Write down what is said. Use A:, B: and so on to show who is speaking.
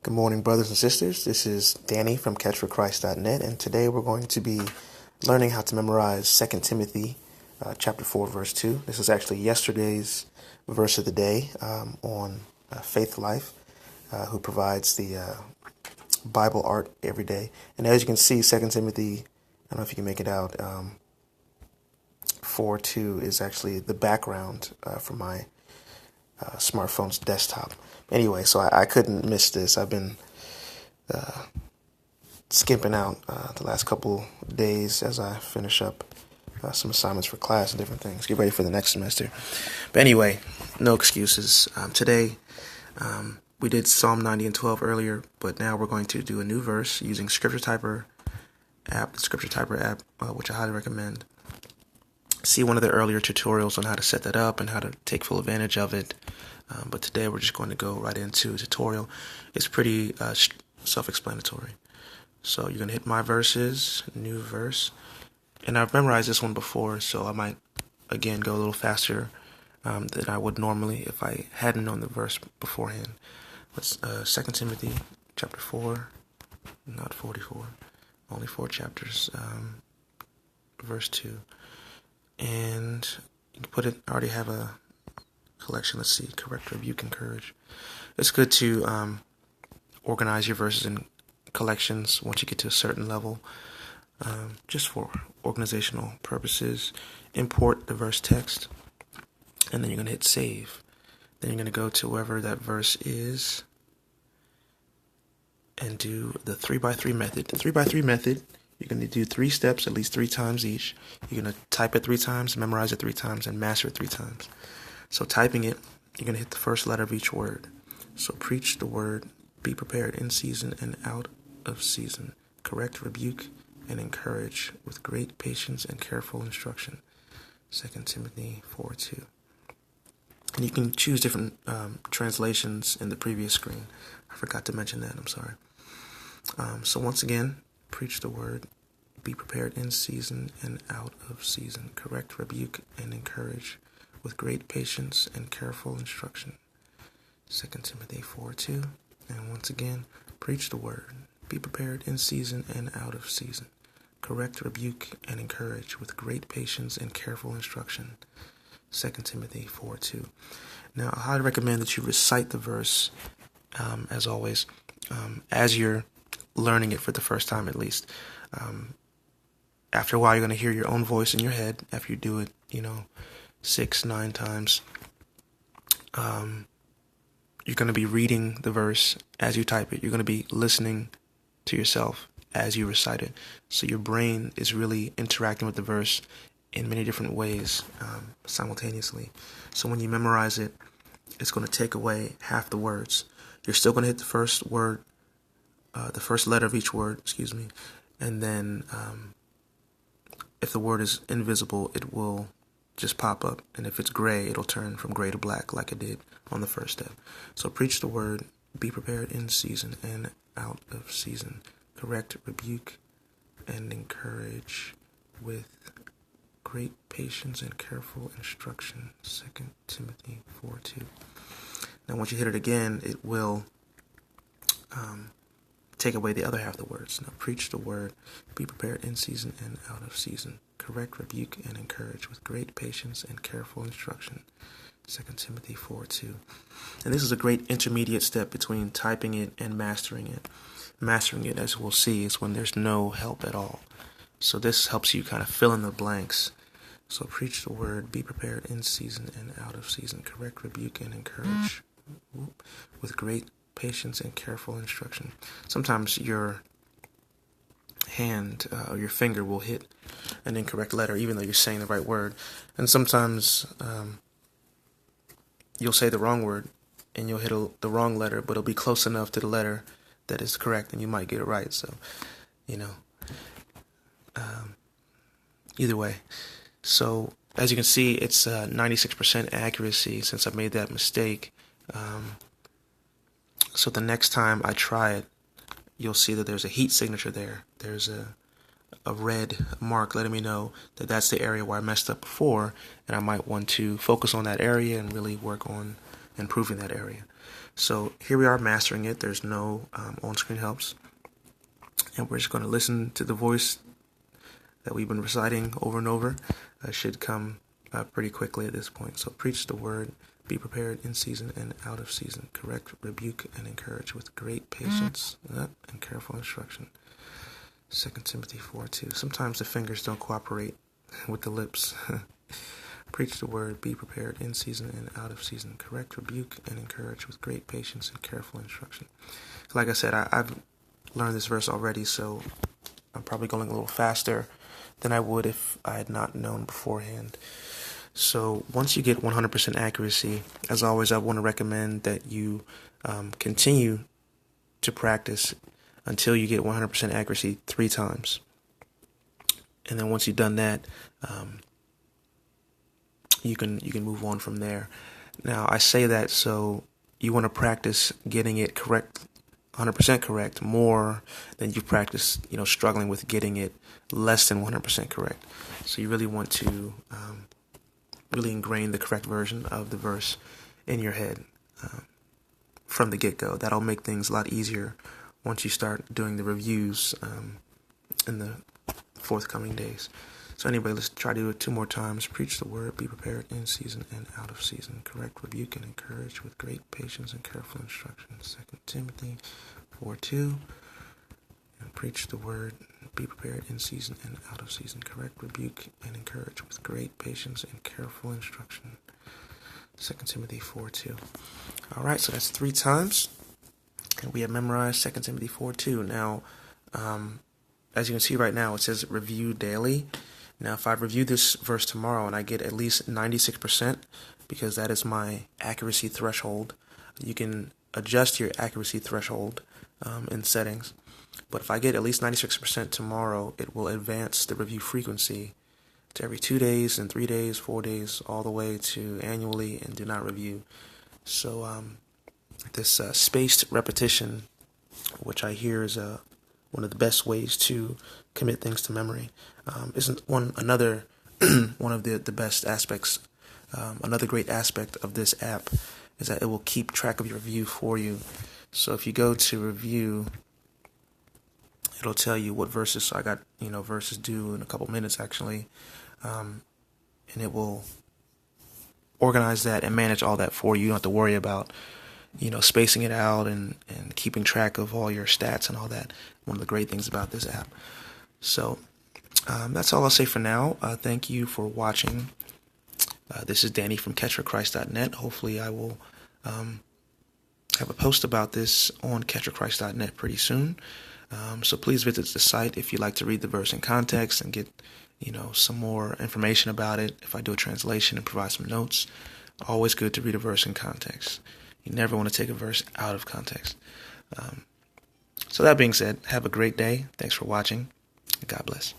A: Good morning, brothers and sisters. This is Danny from CatchForChrist.net, and today we're going to be learning how to memorize 2 Timothy chapter 4, verse 2. This is actually yesterday's verse of the day on Faith Life, who provides the Bible art every day. And as you can see, 2 Timothy, I don't know if you can make it out, 4:2 is actually the background for my smartphone's desktop. Anyway, so I couldn't miss this. I've been skimping out the last couple days as I finish up some assignments for class and different things. Get ready for the next semester. But anyway, no excuses. Today, we did Psalm 90 and 12 earlier, but now we're going to do a new verse using the Scripture Typer app, which I highly recommend. See one of the earlier tutorials on how to set that up and how to take full advantage of it. But today we're just going to go right into a tutorial. It's pretty self-explanatory. So you're going to hit My Verses, New Verse. And I've memorized this one before, so I might, again, go a little faster than I would normally if I hadn't known the verse beforehand. Let's 2 Timothy chapter 4, not 44, only 4 chapters, verse 2. And you can put it, I already have a collection. Let's see, correct, rebuke, encourage. It's good to organize your verses in collections once you get to a certain level, just for organizational purposes. Import the verse text, and then you're going to hit save. Then you're going to go to wherever that verse is and do the 3x3 method. The 3x3 method, you're going to do 3 steps at least 3 times each. You're going to type it 3 times, memorize it 3 times, and master it 3 times. So typing it, you're going to hit the first letter of each word. So preach the word, be prepared in season and out of season. Correct, rebuke, and encourage with great patience and careful instruction. 2 Timothy 4:2. And you can choose different translations in the previous screen. I forgot to mention that, I'm sorry. So once again, preach the word, be prepared in season and out of season. Correct, rebuke, and encourage with great patience and careful instruction. 2 Timothy 4:2. And once again, preach the word, be prepared in season and out of season. Correct, rebuke, and encourage with great patience and careful instruction. 2 Timothy 4:2. Now, I highly recommend that you recite the verse, as always, as you're learning it for the first time at least. After a while, you're going to hear your own voice in your head after you do it, 6, 9 times. You're going to be reading the verse as you type it. You're going to be listening to yourself as you recite it. So your brain is really interacting with the verse in many different ways simultaneously. So when you memorize it, it's going to take away half the words. You're still going to hit the first word, the first letter of each word, and then if the word is invisible, it will just pop up, and if it's gray, it'll turn from gray to black like it did on the first step. So preach the word, be prepared in season and out of season. Correct, rebuke, and encourage with great patience and careful instruction. 2 Timothy 4:2. Now once you hit it again, it will take away the other half of the words. Now preach the word, be prepared in season and out of season. Correct, rebuke, and encourage with great patience and careful instruction. 2 Timothy 4:2. And this is a great intermediate step between typing it and mastering it. Mastering it, as we'll see, is when there's no help at all. So this helps you kind of fill in the blanks. So preach the word, be prepared in season and out of season. Correct, rebuke, and encourage with great patience and careful instruction. Sometimes your hand or your finger will hit an incorrect letter even though you're saying the right word, and sometimes you'll say the wrong word and you'll hit the wrong letter, but it'll be close enough to the letter that is correct and you might get it right. So either way, so as you can see, it's 96% accuracy since I made that mistake. So the next time I try it, you'll see that there's a heat signature there. There's a red mark letting me know that that's the area where I messed up before, and I might want to focus on that area and really work on improving that area. So here we are mastering it. There's no on-screen helps. And we're just going to listen to the voice that we've been reciting over and over. Should come pretty quickly at this point. So preach the word, be prepared in season and out of season. Correct, rebuke, and encourage with great patience and careful instruction. 2 Timothy 4:2. Sometimes the fingers don't cooperate with the lips. Preach the word, be prepared in season and out of season. Correct, rebuke, and encourage with great patience and careful instruction. Like I said, I've learned this verse already, so I'm probably going a little faster than I would if I had not known beforehand. So once you get 100% accuracy, as always, I want to recommend that you continue to practice until you get 100% accuracy 3 times. And then once you've done that, you can move on from there. Now, I say that so you want to practice getting it correct, 100% correct, more than you practice, struggling with getting it less than 100% correct. So you really want to really ingrain the correct version of the verse in your head from the get-go. That'll make things a lot easier once you start doing the reviews in the forthcoming days. So anyway, let's try to do it 2 more times. Preach the word, be prepared in season and out of season. Correct, rebuke, and encourage with great patience and careful instruction. 2 Timothy 4:2. And preach the word, be prepared in season and out of season. Correct, rebuke, and encourage with great patience and careful instruction. 2 Timothy 4:2. All right, so that's 3 times. And we have memorized 2 Timothy 4:2. Now, as you can see right now, it says review daily. Now, if I review this verse tomorrow and I get at least 96%, because that is my accuracy threshold, you can adjust your accuracy threshold in settings. But if I get at least 96% tomorrow, it will advance the review frequency to every 2 days and 3 days, 4 days, all the way to annually and do not review. So this spaced repetition, which I hear is one of the best ways to commit things to memory, isn't another one of the best aspects. Another great aspect of this app is that it will keep track of your review for you. So if you go to review, it'll tell you what verses. So I got verses due in a couple minutes actually, and it will organize that and manage all that for you. You don't have to worry about spacing it out and keeping track of all your stats and all that. One of the great things about this app. So that's all I'll say for now. Thank you for watching. This is Danny from CatchForChrist.net. Hopefully I will have a post about this on CatchForChrist.net pretty soon. So please visit the site if you'd like to read the verse in context and get some more information about it. If I do a translation and provide some notes, always good to read a verse in context. You never want to take a verse out of context. So that being said, have a great day. Thanks for watching. God bless.